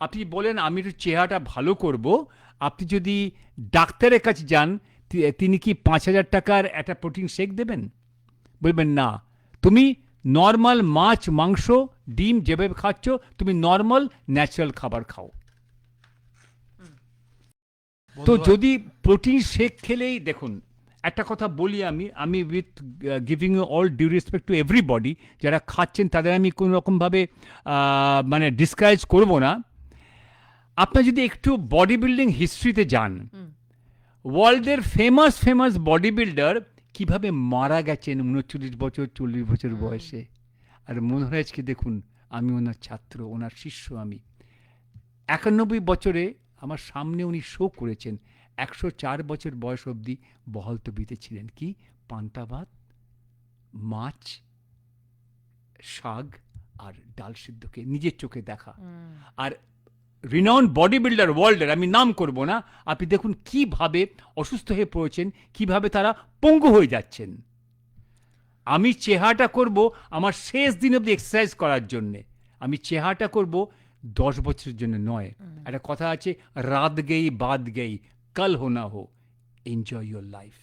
আপনি বলেন আমি একটু চেহারাটা ভালো করব, আপনি যদি ডাক্তারের কাছে যান, তিনি কি 5,000 টাকার একটা প্রোটিন শেক দেবেন? বলবেন না, তুমি নর্মাল মাছ মাংস ডিম যেভাবে খাচ্ছ, তুমি নর্মাল ন্যাচারাল খাবার খাও। তো বন্ধুরা, যদি প্রোটিন শেক খেলেই দেখুন, একটা কথা বলি, আমি with giving you all due respect to everybody, যারা খাচ্ছেন তাদের আমি কোনো রকমভাবে মানে ডিসকারেজ করব না। আপনার যদি একটু বডি বিল্ডিং হিস্ট্রিতে যান, ওয়ার্ল্ডের ফেমাস ফেমাস বডি বিল্ডার কীভাবে মারা গেছেন 39 বছর 40 বছর বয়সে, আর মনোহরাজকে দেখুন, আমি ওনার ছাত্র, ওনার শিষ্য আমি। 91 বছরে আমার সামনে উনি শো করেছেন, 104 বছর বয়স অবধি বহাল তবিতে ছিলেন। কি পান্তা ভাত, মাছ, শাক আর ডাল সিদ্ধকে নিজের চোখে দেখা। আর রিনাউন্ড বডি বিল্ডার ওয়ার্ল্ডের আমি নাম করব না, আপনি দেখুন কিভাবে অসুস্থ হয়ে পড়েছেন, কিভাবে তারা পঙ্গু হয়ে যাচ্ছেন। আমি চেহারাটা করব আমার শেষ দিন অবধি এক্সারসাইজ করার জন্যে, আমি চেহারাটা করব 10 বছরের জন্য নয়। একটা কথা আছে, রাত গেই বাদ গেই, কাল হো না হো, এনজয় ইয়োর লাইফ।